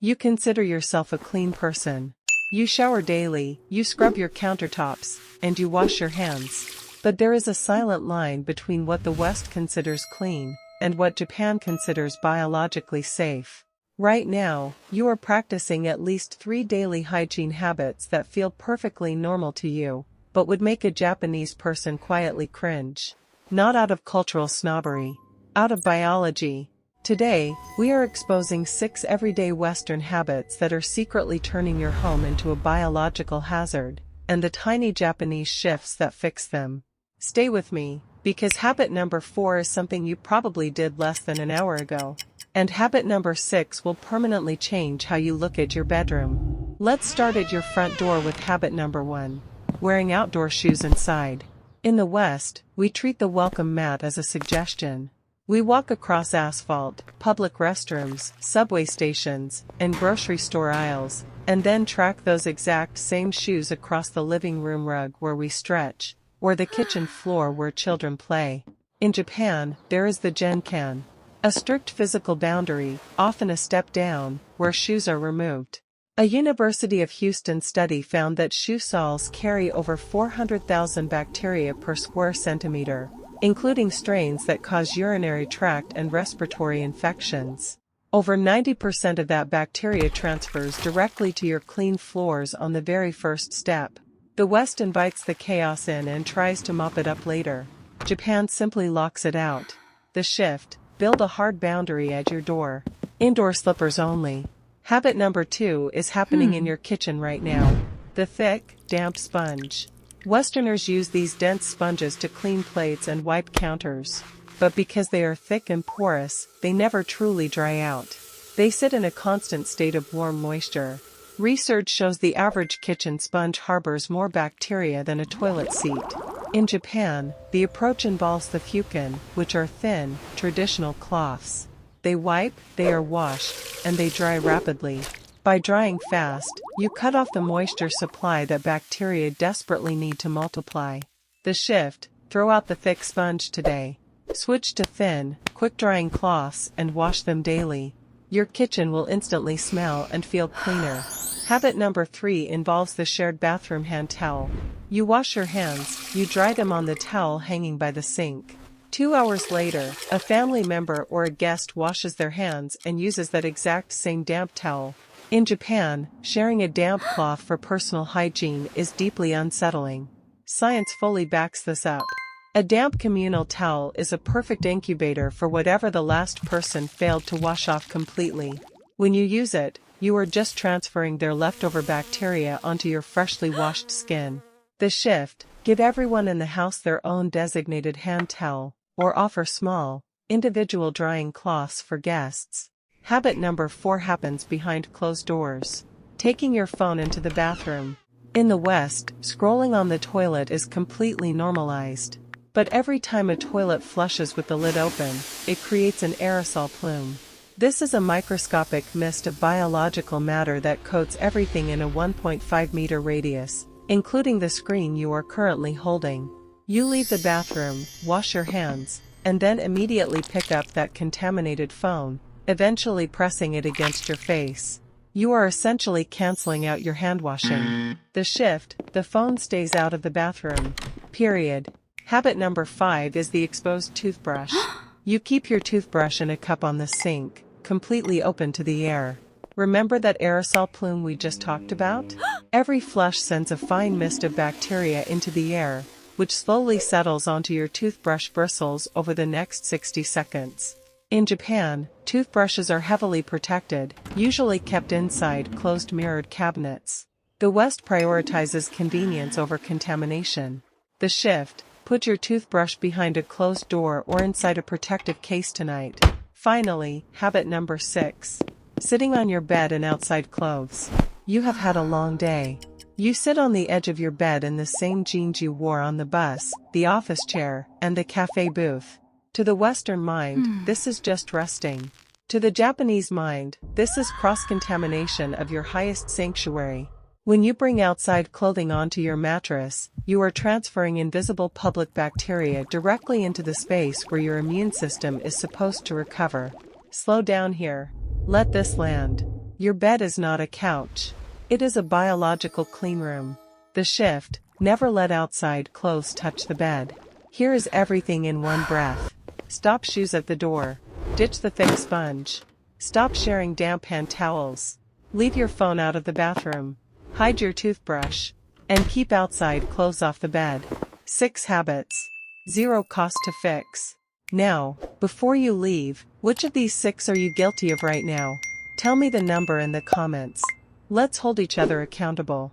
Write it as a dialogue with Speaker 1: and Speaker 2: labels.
Speaker 1: You consider yourself a clean person. You shower daily, you scrub your countertops, and you wash your hands. But there is a silent line between what the West considers clean and what Japan considers biologically safe. Right now, you are practicing at least 3 daily hygiene habits that feel perfectly normal to you, but would make a Japanese person quietly cringe. Not out of cultural snobbery. Out of biology. Today, we are exposing 6 everyday Western habits that are secretly turning your home into a biological hazard, and the tiny Japanese shifts that fix them. Stay with me, because habit number 4 is something you probably did less than an hour ago. And habit number 6 will permanently change how you look at your bedroom. Let's start at your front door with habit number 1. Wearing outdoor shoes inside. In the West, we treat the welcome mat as a suggestion. We walk across asphalt, public restrooms, subway stations, and grocery store aisles, and then track those exact same shoes across the living room rug where we stretch, or the kitchen floor where children play. In Japan, there is the genkan. A strict physical boundary, often a step down, where shoes are removed. A University of Houston study found that shoe soles carry over 400,000 bacteria per square centimeter, including strains that cause urinary tract and respiratory infections. Over 90% of that bacteria transfers directly to your clean floors on the very first step. The West invites the chaos in and tries to mop it up later. Japan simply locks it out. The shift. Build a hard boundary at your door. Indoor slippers only. Habit number 2 is happening in your kitchen right now. The thick, damp sponge. Westerners use these dense sponges to clean plates and wipe counters. But because they are thick and porous, they never truly dry out. They sit in a constant state of warm moisture. Research shows the average kitchen sponge harbors more bacteria than a toilet seat. In Japan, the approach involves the fukin, which are thin, traditional cloths. They wipe, they are washed, and they dry rapidly. By drying fast, you cut off the moisture supply that bacteria desperately need to multiply. The shift. Throw out the thick sponge today. Switch to thin, quick-drying cloths and wash them daily. Your kitchen will instantly smell and feel cleaner. Habit number 3 involves the shared bathroom hand towel. You wash your hands, you dry them on the towel hanging by the sink. 2 hours later, a family member or a guest washes their hands and uses that exact same damp towel. In Japan, sharing a damp cloth for personal hygiene is deeply unsettling. Science fully backs this up. A damp communal towel is a perfect incubator for whatever the last person failed to wash off completely. When you use it, you are just transferring their leftover bacteria onto your freshly washed skin. The shift. Give everyone in the house their own designated hand towel, or offer small, individual drying cloths for guests. Habit number 4 happens behind closed doors. Taking your phone into the bathroom. In the West, scrolling on the toilet is completely normalized. But every time a toilet flushes with the lid open, it creates an aerosol plume. This is a microscopic mist of biological matter that coats everything in a 1.5-meter radius, including the screen you are currently holding. You leave the bathroom, wash your hands, and then immediately pick up that contaminated phone, eventually pressing it against your face. You are essentially canceling out your hand washing. The shift. The phone stays out of the bathroom. Period. Habit number 5 is the exposed toothbrush. You keep your toothbrush in a cup on the sink, completely open to the air. Remember that aerosol plume we just talked about? Every flush sends a fine mist of bacteria into the air, which slowly settles onto your toothbrush bristles over the next 60 seconds. In Japan, toothbrushes are heavily protected, usually kept inside closed mirrored cabinets. The West prioritizes convenience over contamination. The shift. Put your toothbrush behind a closed door or inside a protective case tonight. Finally, habit number 6. Sitting on your bed in outside clothes. You have had a long day. You sit on the edge of your bed in the same jeans you wore on the bus, the office chair, and the cafe booth. To the Western mind, this is just resting. To the Japanese mind, this is cross-contamination of your highest sanctuary. When you bring outside clothing onto your mattress, you are transferring invisible public bacteria directly into the space where your immune system is supposed to recover. Slow down here. Let this land. Your bed is not a couch. It is a biological cleanroom. The shift: never let outside clothes touch the bed. Here is everything in one breath. Stop shoes at the door. Ditch the thick sponge. Stop sharing damp hand towels. Leave your phone out of the bathroom. Hide your toothbrush. And keep outside clothes off the bed. 6 habits. 0 cost to fix. Now, before you leave, which of these 6 are you guilty of right now? Tell me the number in the comments. Let's hold each other accountable.